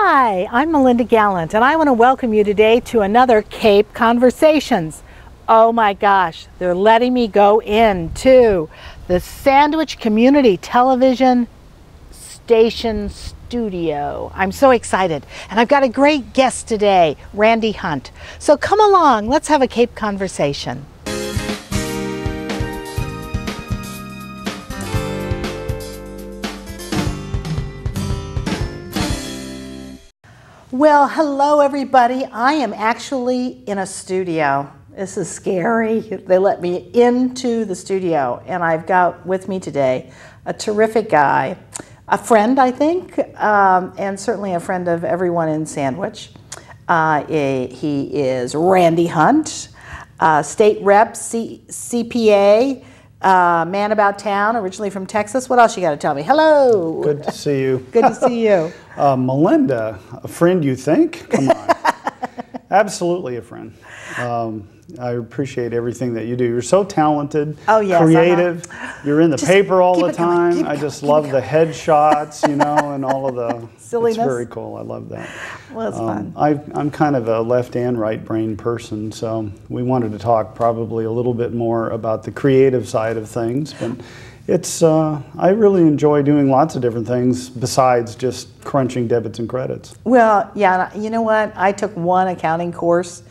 Hi, I'm Melinda Gallant, and I want to welcome you today to another Cape Conversations. Oh my gosh, they're letting me go into the Sandwich Community Television Station Studio. I'm so excited, and I've got a great guest today, Randy Hunt. So come along, let's have a Cape Conversation. Well, hello everybody. I am actually in a studio. This is scary. They let me into the studio, and I've got with me today a terrific guy, a friend, I think, and certainly a friend of everyone in Sandwich. He is Randy Hunt, state rep, CPA, man about town, originally from Texas. What else you got to tell me? Hello. Good to see you. Good to see you. Melinda, a friend you think? Come on. Absolutely a friend. I appreciate everything that you do. You're so talented, creative. You're in the paper all the time. I just love the headshots, you know, and all of the silliness. It's very cool. I love that. Well, it's fun. I'm kind of a left and right brain person, so we wanted to talk probably a little bit more about the creative side of things. But it's I really enjoy doing lots of different things besides just crunching debits and credits. Well, yeah, you know what? I took one accounting course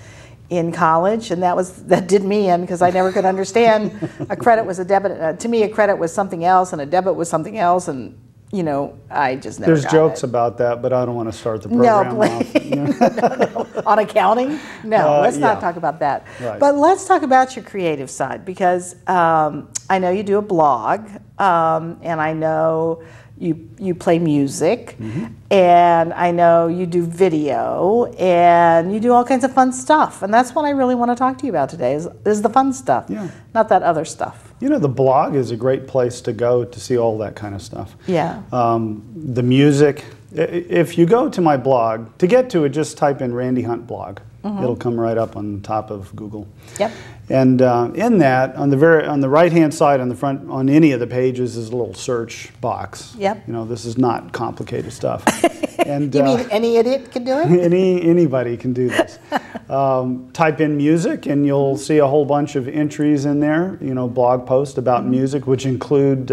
in college, and that did me in, because I never could understand a credit was a debit. To me, a credit was something else, and a debit was something else, and you know, I just never. There's jokes about that, but I don't want to start the program off. No. On accounting? No, let's not talk about that. Right. But let's talk about your creative side, because I know you do a blog, and I know you play music, and I know you do video, and you do all kinds of fun stuff. And that's what I really want to talk to you about today, is the fun stuff, not that other stuff. You know, the blog is a great place to go to see all that kind of stuff. Yeah. The music. If you go to my blog, to get to it, just type in Randy Hunt blog. It'll come right up on top of Google. Yep. And in that, on the right-hand side, on the front, on any of the pages, is a little search box. Yep. You know, this is not complicated stuff. And you mean any idiot can do it? Anybody can do this. Type in music, and you'll see a whole bunch of entries in there. You know, blog posts about music, which include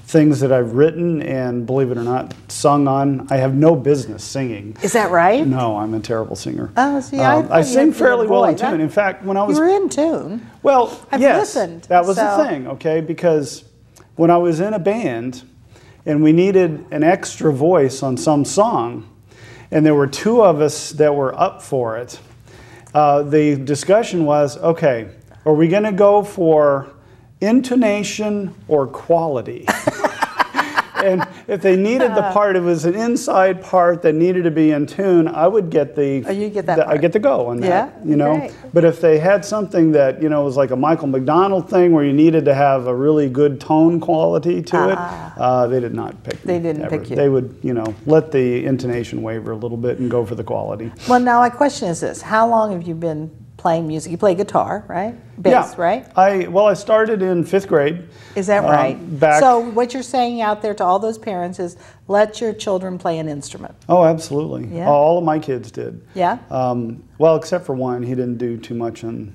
things that I've written and, believe it or not, sung on. I have no business singing. Is that right? No, I'm a terrible singer. Oh, see, I sing fairly well in tune. In fact, when I was... You were in tune. Well, I've yes, listened, that was the thing, okay? Because when I was in a band and we needed an extra voice on some song, and there were two of us that were up for it, the discussion was, okay, are we going to go for intonation or quality? And if they needed the part, it was an inside part that needed to be in tune, I would get the... Oh, you get that part. I get to go on that, yeah? you know. Great. But if they had something that, you know, was like a Michael McDonald thing where you needed to have a really good tone quality to it, they did not pick me. They didn't pick you. They would, you know, let the intonation waver a little bit and go for the quality. Well, now my question is this. How long have you been playing music? You play guitar, right? Bass, right? I started in 5th grade. Is that right? Back. So what you're saying out there to all those parents is, let your children play an instrument. Oh, absolutely. Yeah. All of my kids did. Yeah? Well, except for one. He didn't do too much on...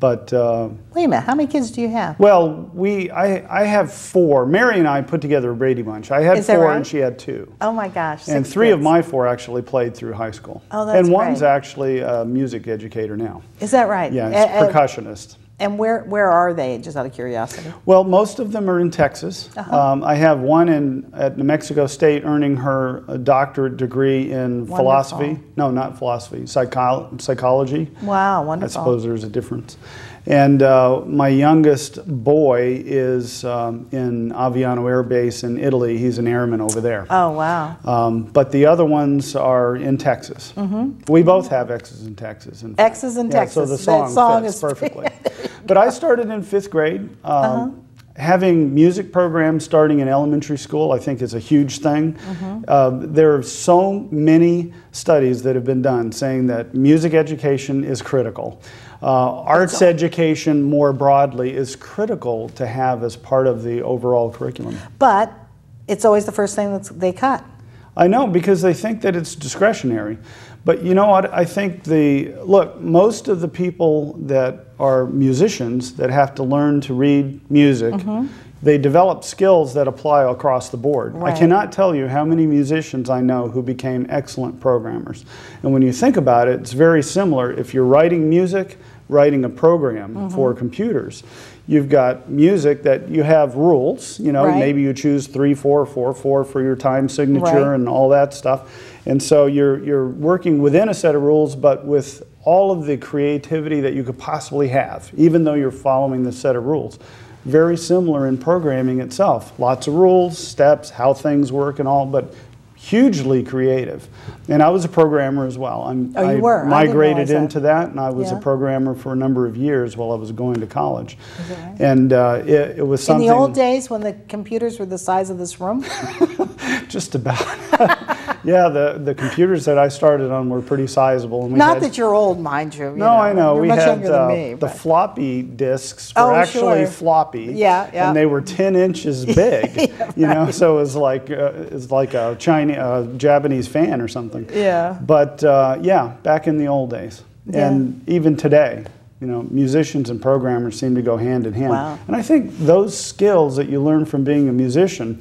But wait a minute, how many kids do you have? Well, I have 4. Mary and I put together a Brady Bunch. I had 4 and she had 2. Oh my gosh! And 3 of my 4 actually played through high school. Oh, that's And one's great. actually a music educator now. Is that right? Yeah, he's a percussionist. And where are they, just out of curiosity? Well, most of them are in Texas. I have one at New Mexico State earning her doctorate degree in philosophy. No, not philosophy, psychology. Wow, wonderful. I suppose there's a difference. And my youngest boy is in Aviano Air Base in Italy. He's an airman over there. Oh, wow. But the other ones are in Texas. We both have X's in Texas. In fact. X's in Texas. So the song fits perfectly. But I started in 5th grade. Having music programs starting in elementary school, I think, is a huge thing. There are so many studies that have been done saying that music education is critical. Arts education more broadly is critical to have as part of the overall curriculum. But it's always the first thing that they cut. I know, because they think that it's discretionary. But you know what? I think look, most of the people that are musicians that have to learn to read music, they develop skills that apply across the board. Right. I cannot tell you how many musicians I know who became excellent programmers. And when you think about it, it's very similar. If you're writing music, writing a program for computers, you've got music that you have rules, you know, Right. maybe you choose 3/4/4/4 for your time signature Right. and all that stuff. And so you're working within a set of rules, but with all of the creativity that you could possibly have, even though you're following the set of rules. Very similar in programming itself. Lots of rules, steps, how things work and all, but hugely creative. And I was a programmer as well. Oh, you were? I didn't Migrated realize that. into that, and I was a Yeah. programmer for a number of years while I was going to college. Is that right? And it was In something... the old days when the computers were the size of this room? Just about. Yeah, the computers that I started on were pretty sizable. And we Not had, that you're old, mind you. No, I know. You're We much had younger than me. the but- floppy disks were Oh, actually sure. floppy. Yeah, yeah. And they were 10 inches big. You know, so it was like a Japanese fan or something. Yeah. But yeah, back in the old days, Yeah. and even today, you know, musicians and programmers seem to go hand in hand. Wow. And I think those skills that you learn from being a musician,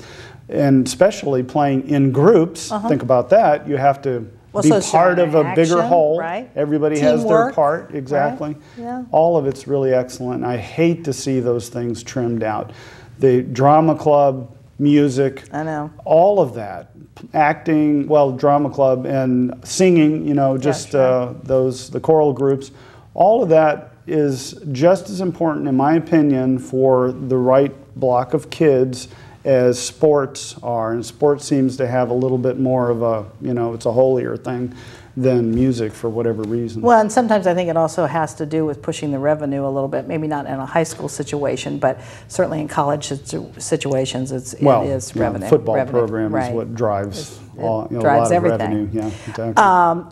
and especially playing in groups, think about that. You have to Well, be so part of a bigger action, whole. right? Everybody has their Teamwork, part, exactly. right? Yeah. All of it's really excellent. I hate to see those things trimmed out. The drama club, music, I know. all of that, acting, well, drama club and singing, you know, just sure. the choral groups, all of that is just as important, in my opinion, for the right block of kids as sports are. And sports seems to have a little bit more of a, you know, it's a holier thing than music for whatever reason. Well, and sometimes I think it also has to do with pushing the revenue a little bit, maybe not in a high school situation, but certainly in college situations, it is yeah, revenue. football revenue, program right. is what drives It a drives lot of everything. revenue. Yeah, exactly.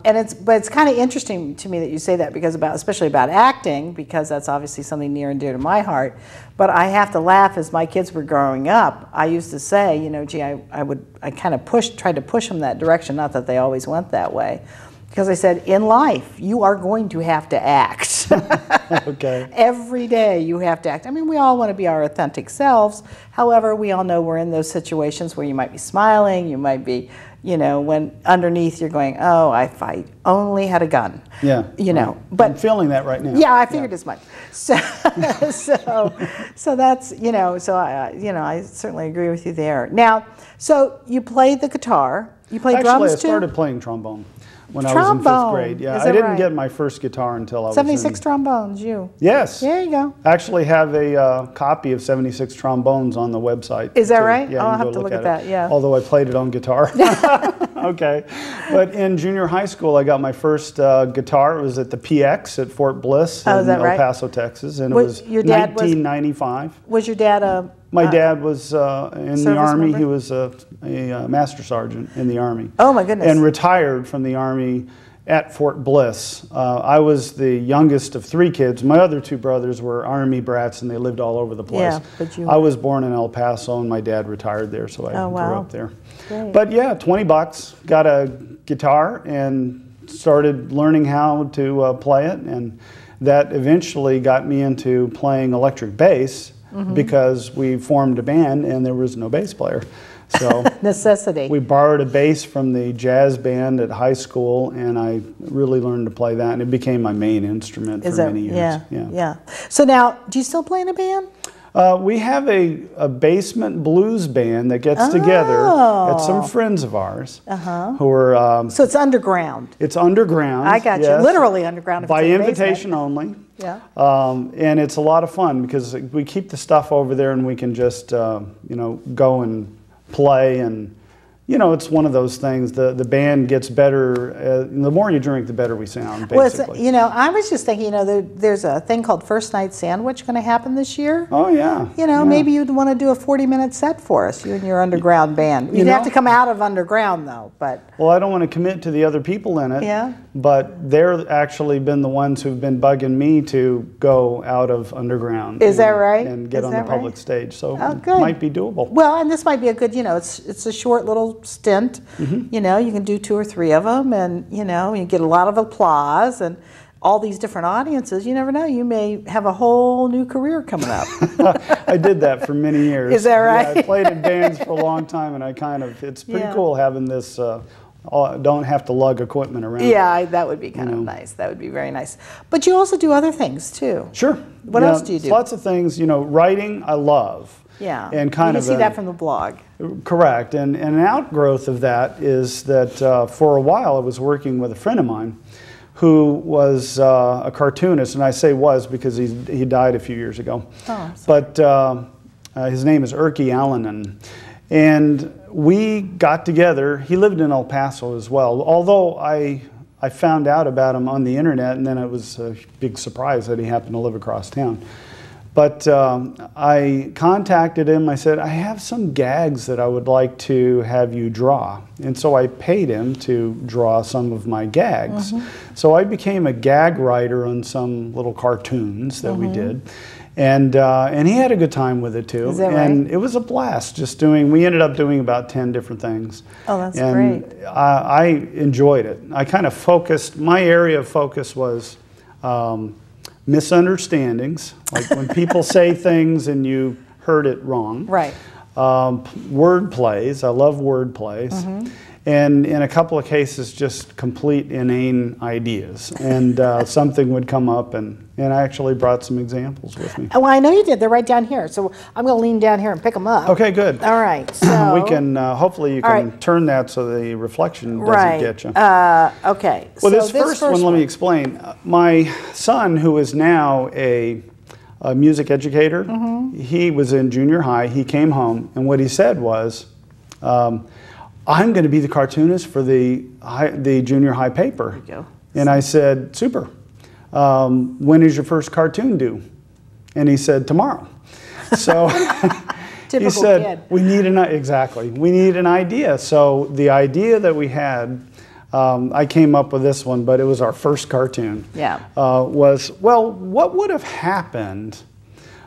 And it's kind of interesting to me that you say that, because especially about acting, because that's obviously something near and dear to my heart. But I have to laugh, as my kids were growing up, I used to say, you know, gee, I kind of tried to push them that direction, not that they always went that way. Because I said, in life, you are going to have to act. Okay. Every day you have to act. I mean, we all want to be our authentic selves. However, we all know we're in those situations where you might be smiling, you might be, you know, when underneath you're going, oh, if I only had a gun. Yeah. You know, right. but I'm feeling that right now. yeah, I figured as much. So, so that's, you know, so I certainly agree with you there. Now, so you played the guitar, you played Actually, drums I too? started playing trombone when I was in 5th Trombone. grade. Yeah, Is I that didn't right? get my first guitar until I was 76 in... trombones, you. Yes. There you go. I actually have a copy of 76 trombones on the website. Is that too. right? Yeah, Oh, you I'll can have go to look at it. that, yeah. Although I played it on guitar. Okay. But in junior high school, I got my first guitar. It was at the PX at Fort Bliss Oh, is in that El right? Paso, Texas. And Was- it was your dad was- 1995. Was your dad a... My dad was in the service Army. member? He was a master sergeant in the Army. Oh, my goodness. And retired from the Army at Fort Bliss. I was the youngest of 3 kids. My other 2 brothers were Army brats, and they lived all over the place. Yeah, but you- I was born in El Paso, and my dad retired there, so I Oh, grew wow. up there. Great. But yeah, $20, got a guitar, and started learning how to play it, and that eventually got me into playing electric bass, because we formed a band and there was no bass player. So necessity. we borrowed a bass from the jazz band at high school, and I really learned to play that, and it became my main instrument for many years. Yeah. So now, do you still play in a band? We have a basement blues band that gets together at some friends of ours who are. So it's underground. It's underground. I got yes, you. Literally underground. If by it's in a invitation basement. only. Yeah. And it's a lot of fun because we keep the stuff over there, and we can just you know, go and play, and you know, it's one of those things. The band gets better. The more you drink, the better we sound, basically. Well, you know, I was just thinking, you know, there's a thing called First Night Sandwich going to happen this year. Oh yeah. You know, yeah. maybe you'd want to do a 40-minute set for us, you and your underground band. You'd know- have to come out of underground, though, but... Well, I don't want to commit to the other people in it. Yeah. But they're actually been the ones who've been bugging me to go out of underground. Is that right? And get Is on the that public right? stage. So Oh, it good. might be doable. Well, and this might be a good, you know, it's a short little little stint. You know, you can do 2 or 3 of them, and you know, you get a lot of applause and all these different audiences. You never know, you may have a whole new career coming up. I did that for many years. Is that right? Yeah, I played in bands for a long time, and I it's pretty cool having this, don't have to lug equipment around. Yeah, that would be kind of nice. That would be very nice. But you also do other things too. Sure. What else do you do? Lots of things. You know, writing I love. Yeah. And kind you of can see that from the blog. Correct. And an outgrowth of that is that for a while I was working with a friend of mine who was a cartoonist, and I say was because he died a few years ago. Oh, but his name is Erky Allanen. And we got together. He lived in El Paso as well, although I found out about him on the internet, and then it was a big surprise that he happened to live across town. But I contacted him. I said, I have some gags that I would like to have you draw. And so I paid him to draw some of my gags. So I became a gag writer on some little cartoons that we did. And he had a good time with it too. Is that and right? it was a blast just doing, we ended up doing about 10 different things. Oh, that's and great. I enjoyed it. I kind of focused, my area of focus was misunderstandings, like when people say things and you heard it wrong. Right. Word plays, I love word plays. And in a couple of cases, just complete inane ideas. And something would come up, and I actually brought some examples with me. Well, I know you did. They're right down here. So I'm going to lean down here and pick them up. Okay, good. All right. So we can, hopefully you can turn that so the reflection doesn't get you. Okay. Well, so this first one, let me explain. My son, who is now a music educator, he was in junior high. He came home, and what he said was, I'm going to be the cartoonist for the junior high paper. There you go. And I said, super. When is your first cartoon due? And he said, tomorrow. So he said, kid. we need we need an idea. So the idea that we had, I came up with this one, but it was our first cartoon. Yeah. Was, well, what would have happened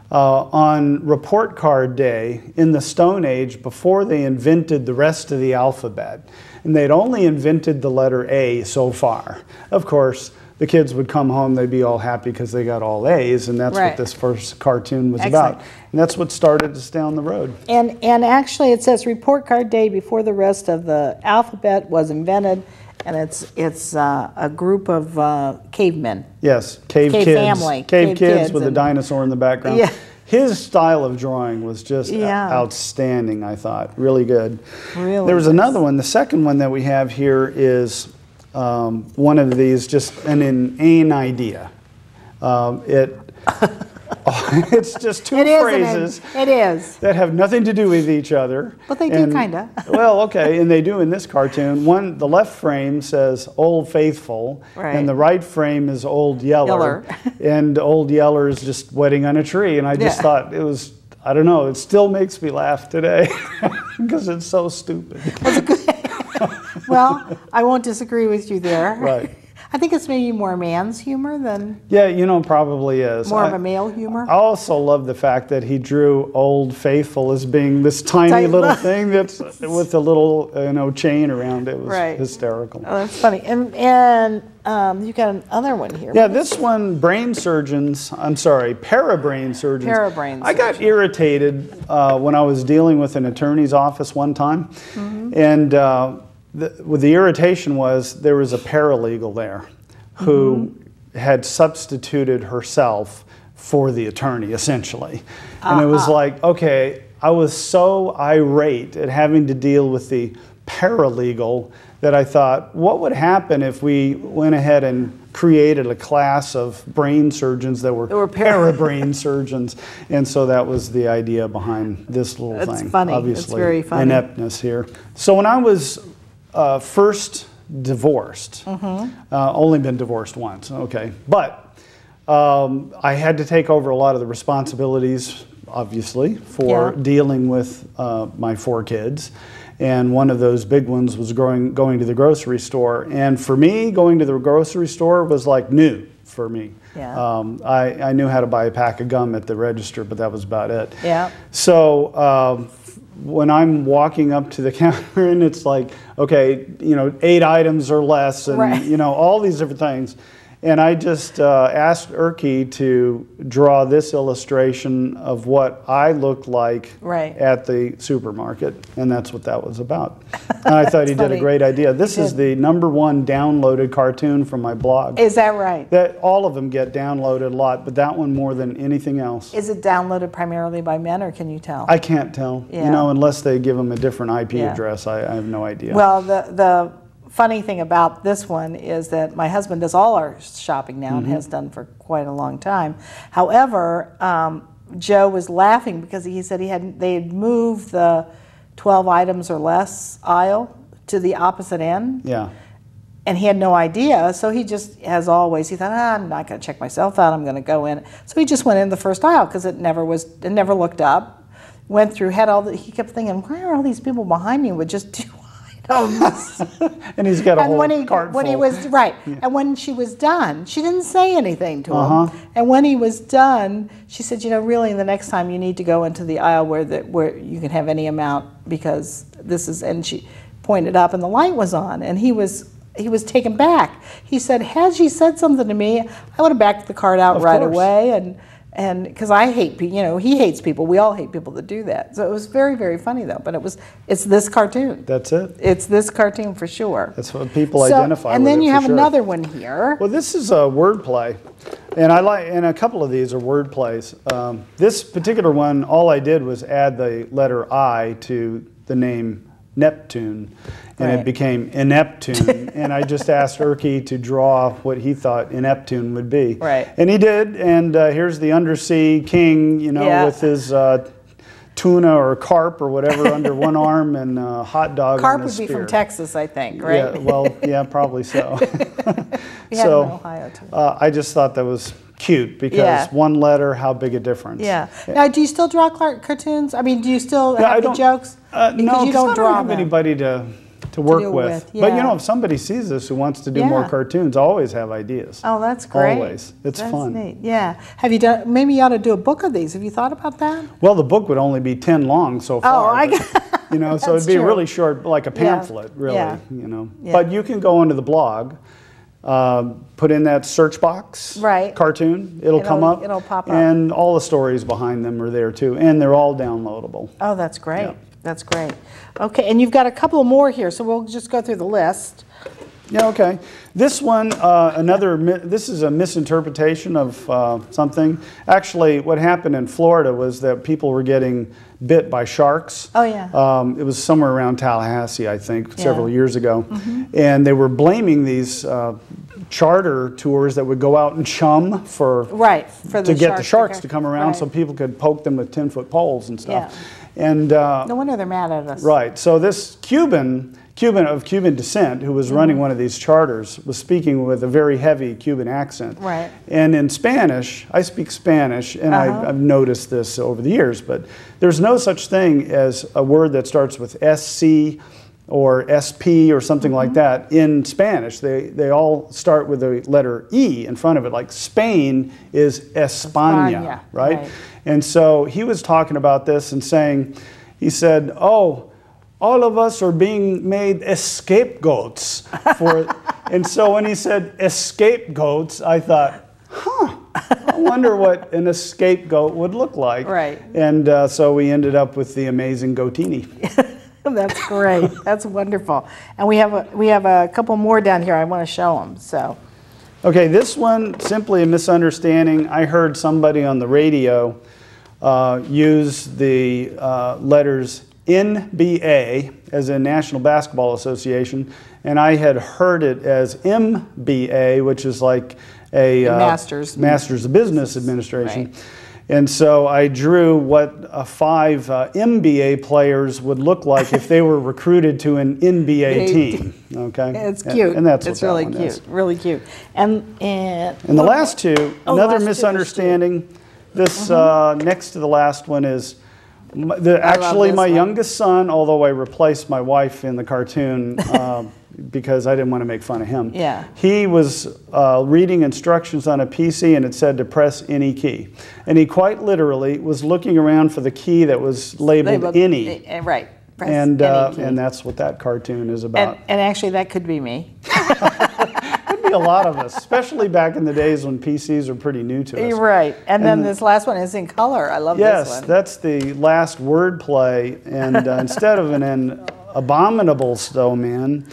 on report card day in the Stone Age before they invented the rest of the alphabet? And they'd only invented the letter A so far. Of course, the kids would come home, they'd be all happy because they got all A's, and that's what this first cartoon was about. And that's what started us down the road. And actually it says report card day before the rest of the alphabet was invented, and it's a group of cavemen. Yes, cave kids. Family. Cave kids with a dinosaur in the background. Yeah. His style of drawing was just outstanding, I thought. Really good. Really there was another one. The second one that we have here is one of these, just an inane idea. It's just two phrases that have nothing to do with each other. But they do, kind of. Well, okay, and they do in this cartoon. The left frame says Old Faithful, and the right frame is Old Yeller. And Old Yeller is just waiting on a tree. And I just thought it was, I don't know, it still makes me laugh today because it's so stupid. Well, I won't disagree with you there. Right. I think it's maybe more man's humor than... Yeah, you know, probably is. More of a male humor. I also love the fact that he drew Old Faithful as being this tiny little thing that's with a little, chain around it. It was hysterical. Oh, that's funny. And you got another one here. Yeah, this one, parabrain surgeons. Parabrain surgeons. I got irritated when I was dealing with an attorney's office one time, and the irritation was there was a paralegal there who had substituted herself for the attorney, essentially. And it was like, okay, I was so irate at having to deal with the paralegal that I thought, what would happen if we went ahead and created a class of brain surgeons that were parabrain surgeons? And so that was the idea behind this little thing. That's funny. Obviously, it's very funny. Ineptness here. So when I was first divorced, only been divorced once, okay, but I had to take over a lot of the responsibilities, obviously, for dealing with my 4 kids. And one of those big ones was going to the grocery store. And for me, going to the grocery store was like new for me. Yeah. I knew how to buy a pack of gum at the register, but that was about it. Yeah. So when I'm walking up to the counter and it's like, okay, 8 items or less, and Right. all these different things. And I just asked Erky to draw this illustration of what I looked like Right. at the supermarket, and that's what that was about. And I thought he did a funny. great idea. This is the #1 downloaded cartoon from my blog. Is that right? That all of them get downloaded a lot, but that one more than anything else. Is it downloaded primarily by men, or can you tell? I can't tell, Yeah. unless they give them a different IP Yeah. address. I have no idea. Well, the funny thing about this one is that my husband does all our shopping now and has done for quite a long time. However, Joe was laughing because he said they had moved the 12 items or less aisle to the opposite end. Yeah. And he had no idea, so he just, as always, he thought, I'm not going to check myself out, I'm going to go in. So he just went in the first aisle because it never looked up. Went through, he kept thinking, why are all these people behind me with just 2 items? And he's got a whole cart when he full. was right, and when she was done, she didn't say anything to Uh-huh. him. And when he was done, she said, really, the next time you need to go into the aisle where you can have any amount, because this is. And she pointed up, and the light was on, and he was taken back. He said, had she said something to me, I would have backed the cart out right course. away, and because I hate people, he hates people. We all hate people that do that. So it was very, very funny though. But it's this cartoon. That's it. It's this cartoon for sure. That's what people identify with. And then it you for have sure. another one here. Well, this is a wordplay, and a couple of these are wordplays. This particular one, all I did was add the letter I to the name Neptune, and Right. it became Ineptune. And I just asked Erky to draw what he thought Ineptune would be. Right. And he did, and here's the undersea king, Yeah. with his tuna or carp or whatever under one arm and a hot dog Carp on his would be spear. from Texas, I think, right? Yeah, well, yeah, probably so. We had them in Ohio too. I just thought that was cute because Yeah. one letter, how big a difference. Yeah. Now, do you still draw cartoons? I mean, do you still Yeah, I have the don't- jokes? No, Because you don't I draw have them. anybody to work deal with. with, But yeah. if somebody sees this who wants to do more Yeah. cartoons, I always have ideas. Oh, that's great. Always. It's That's fun. Neat. Yeah. Have you done? Maybe you ought to do a book of these. Have you thought about that? Well, the book would only be 10 long so Oh, far. I but, got. so it'd be true. really short, like a pamphlet, really. Yeah. Yeah. But you can go into the blog, put in that search box, Right. cartoon, it'll come up. it'll pop up. And all the stories behind them are there too, and they're all downloadable. Oh, that's great. Yeah. That's great. Okay, and you've got a couple more here, so we'll just go through the list. Yeah, okay. This one, this is a misinterpretation of something. Actually, what happened in Florida was that people were getting bit by sharks. Oh, yeah. It was somewhere around Tallahassee, I think, several Yeah. years ago. And they were blaming these charter tours that would go out and chum Right, for the to get the sharks come- to come around right. so people could poke them with 10-foot poles and stuff. Yeah. And No wonder they're mad at us. right. So this Cuban of Cuban descent, who was running one of these charters, was speaking with a very heavy Cuban accent. Right. And in Spanish, I speak Spanish, and I've noticed this over the years, but there's no such thing as a word that starts with SC or SP or something like that in Spanish. They all start with the letter E in front of it, like Spain is España, España, right? right. And so he was talking about this and saying, he said, oh, all of us are being made scapegoats for it. And so when he said scapegoats, I thought, I wonder what an scapegoat would look like. Right. And so we ended up with the amazing Goatini. That's great. That's wonderful. And we have a couple more down here I want to show them. So, Okay, this one, simply a misunderstanding. I heard somebody on the radio use the letters NBA, as in National Basketball Association, and I had heard it as MBA, which is like a Master's of Business Administration. Right. And so I drew what 5 MBA players would look like if they were recruited to an NBA team. Okay, it's cute. and that's what it's that really one cute. is. Really cute. And And the last two, Oh, another last two, misunderstanding. This next to the last one is actually this my one. youngest son, although I replaced my wife in the cartoon. because I didn't want to make fun of him. Yeah. He was reading instructions on a PC and it said to press any key. And he quite literally was looking around for the key that was labeled any. Right. Press And, any key. and that's what that cartoon is about. And actually, that could be me. Could be a lot of us, especially back in the days when PCs were pretty new to us. Right. And then this last one is in color. I love this one. Yes, that's the last word play. And instead of an abominable snowman,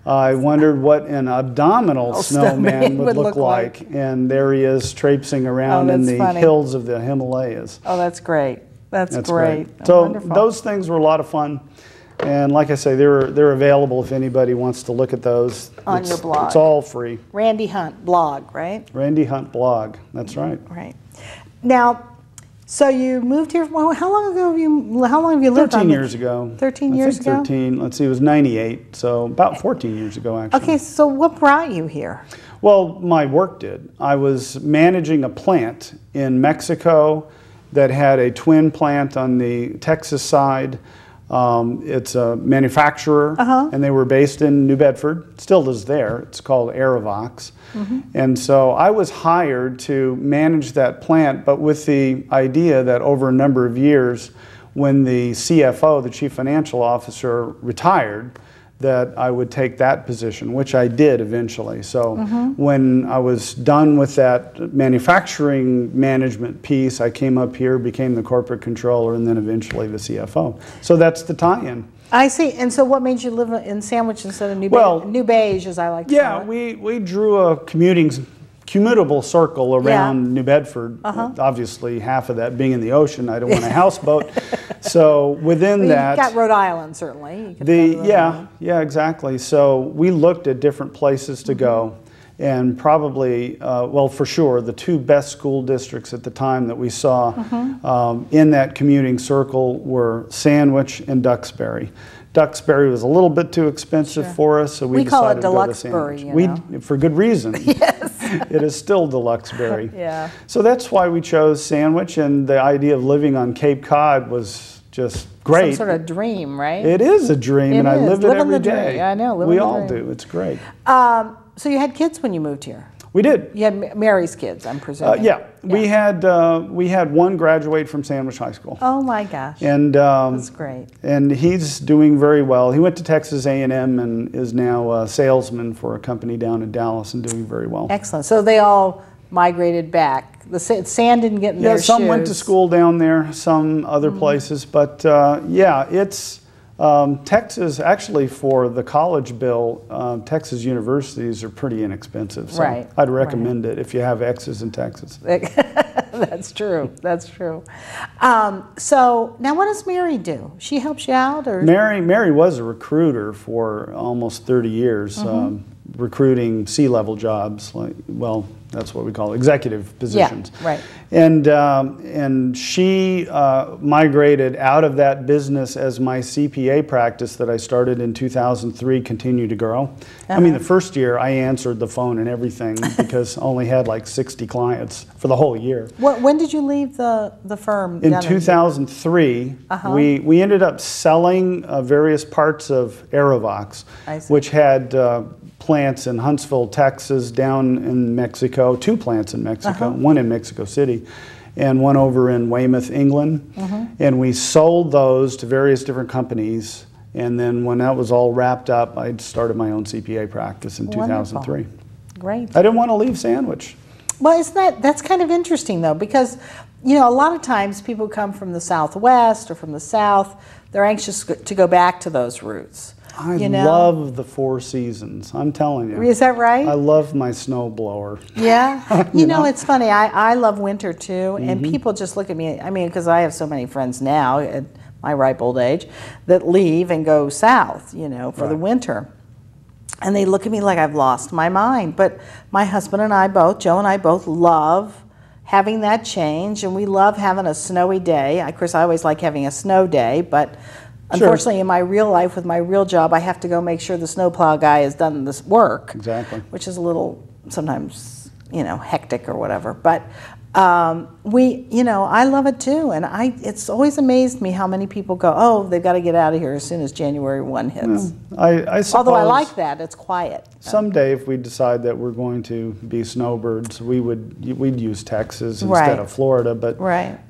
I wondered what an abdominal snowman would look like. And there he is traipsing around in the hills of the Himalayas. Oh, that's great. That's great. So wonderful. those things were a lot of fun. And like I say, they're available if anybody wants to look at those. On your blog. It's all free. Randy Hunt blog, right? Randy Hunt blog. That's right. Right. Now, so you moved here. Well, how long have you lived? 13 years ago. 13 years ago. 13. Let's see. It was 98. So about 14 years ago, actually. Okay. So what brought you here? Well, my work did. I was managing a plant in Mexico that had a twin plant on the Texas side. It's a manufacturer, and they were based in New Bedford. Still is there. It's called Aerovox. And so I was hired to manage that plant, but with the idea that over a number of years, when the CFO, the Chief Financial Officer, retired, that I would take that position, which I did eventually. So when I was done with that manufacturing management piece, I came up here, became the corporate controller, and then eventually the CFO. So that's the tie-in. I see. And so what made you live in Sandwich instead of New Beige, as I like to call it? We drew a commutable circle around New Bedford. Obviously, half of that being in the ocean. I don't want a houseboat. So within that, you've got Rhode Island, certainly. Yeah, exactly. So we looked at different places to go, and probably, well, for sure, the two best school districts at the time that we saw in that commuting circle were Sandwich and Duxbury. Duxbury was a little bit too expensive for us, so we decided to go to Sandwich. For good reason. Yes. It is still Deluxeberry. Yeah. So that's why we chose Sandwich, and the idea of living on Cape Cod was just great. Some sort of dream, right? It is a dream, and I live it every day. I know. We all do. It's great. So you had kids when you moved here? We did. You had Mary's kids, I'm presuming. Yeah. We had one graduate from Sandwich High School. Oh my gosh. And that's great. And he's doing very well. He went to Texas A&M and is now a salesman for a company down in Dallas and doing very well. Excellent. So they all migrated back. The sand didn't get in their shoes. Yeah, some went to school down there, some other places, but yeah, it's Texas, actually for the college bill, Texas universities are pretty inexpensive. So I'd recommend it if you have exes in Texas. That's true. That's true. So now what does Mary do? She helps you out? Or? Mary was a recruiter for almost 30 years, recruiting C-level jobs. Well, that's what we call executive positions. Yeah, right. And she migrated out of that business as my CPA practice that I started in 2003 continued to grow. I mean, the first year I answered the phone and everything because I only had like 60 clients for the whole year. When did you leave the firm? In 2003, we ended up selling various parts of Aerovox, which had plants in Huntsville, Texas, down in Mexico, 2 plants in Mexico, one in Mexico City, and one over in Weymouth, England. And we sold those to various different companies. And then when that was all wrapped up, I started my own CPA practice in 2003. Great. I didn't want to leave Sandwich. Well, that's kind of interesting though, because you know, a lot of times people come from the Southwest or from the South, they're anxious to go back to those roots. I love the 4 seasons. I'm telling you. Is that right? I love my snow blower. Yeah. you know, it's funny. I love winter too, and people just look at me. I mean, because I have so many friends now at my ripe old age that leave and go south, you know, for the winter. And they look at me like I've lost my mind. But my husband and I both, Joe and I both love having that change, and we love having a snowy day. Of course, I always like having a snow day, but unfortunately, in my real life, with my real job, I have to go make sure the snowplow guy has done this work. Exactly. Which is a little, sometimes, you know, hectic or whatever. But I love it too, and it's always amazed me how many people go, oh, they've got to get out of here as soon as January 1 hits. I suppose, although I like that, it's quiet. Someday, if we decide that we're going to be snowbirds, we'd use Texas instead of Florida, but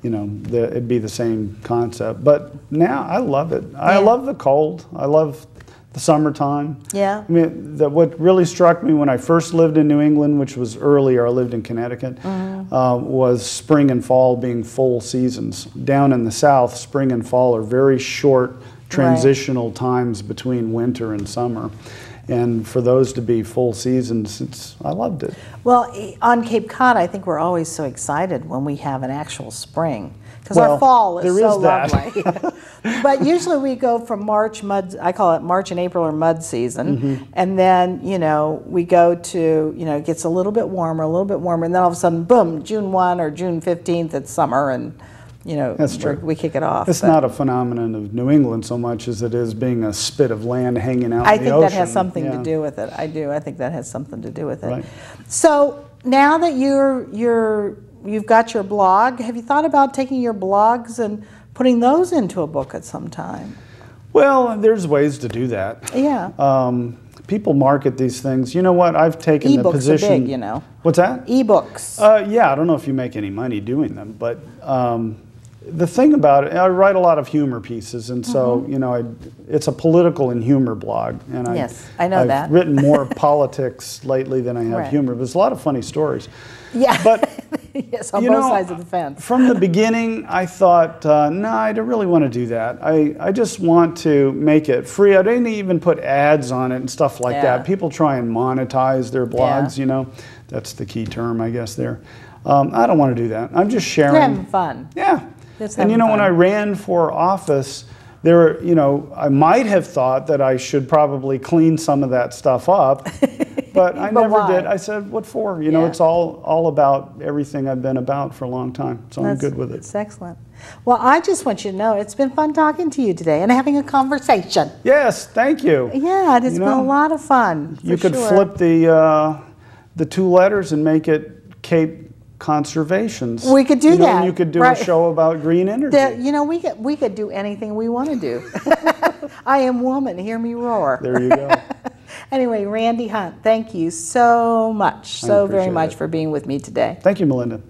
it'd be the same concept. But now I love it. I love the cold. I love the summertime. Yeah. I mean, what really struck me when I first lived in New England, which was earlier, I lived in Connecticut, was spring and fall being full seasons. Down in the South, spring and fall are very short transitional times between winter and summer. And for those to be full seasons, I loved it. Well, on Cape Cod, I think we're always so excited when we have an actual spring. Because our fall is so lovely. But usually we go from March, I call it March and April or mud season. And then, we go to, it gets a little bit warmer, and then all of a sudden, boom, June 1 or June 15th, it's summer, and, That's true. we kick it off. It's not a phenomenon of New England so much as it is being a spit of land hanging out in the ocean. I think that has something to do with it. I do. I think that has something to do with it. Right. So now that you've got your blog, have you thought about taking your blogs and putting those into a book at some time? Well, there's ways to do that. Yeah. People market these things. You know what? I've taken the position. E-books are big, What's that? E-books. Yeah, I don't know if you make any money doing them, but the thing about it, I write a lot of humor pieces, and so it's a political and humor blog. And I know that. I've written more politics lately than I have humor, but there's a lot of funny stories. Yeah, but yes, on both sides of the fence. From the beginning, I thought, no, I don't really want to do that. I just want to make it free. I didn't even put ads on it and stuff like that. People try and monetize their blogs, That's the key term, I guess, there. I don't want to do that. I'm just sharing. You're having fun. Yeah. And when I ran for office, I might have thought that I should probably clean some of that stuff up. But I never did. I said, what for? It's all about everything I've been about for a long time. So I'm good with it. That's excellent. Well, I just want you to know it's been fun talking to you today and having a conversation. Yes, thank you. Yeah, it's been a lot of fun. You could flip the two letters and make it Cape Conservations. We could do that. And you could do a show about green energy. We could do anything we want to do. I am woman, hear me roar. There you go. Anyway, Randy Hunt, thank you so much, so very much for being with me today. Thank you, Melinda.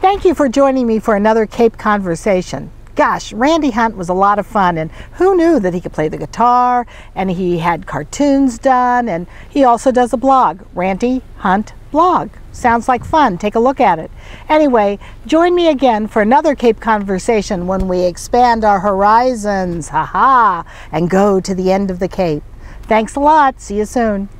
Thank you for joining me for another Cape Conversation. Gosh, Randy Hunt was a lot of fun, and who knew that he could play the guitar, and he had cartoons done, and he also does a blog, Randy Hunt Blog. Sounds like fun. Take a look at it. Anyway, join me again for another Cape Conversation when we expand our horizons, and go to the end of the Cape. Thanks a lot. See you soon.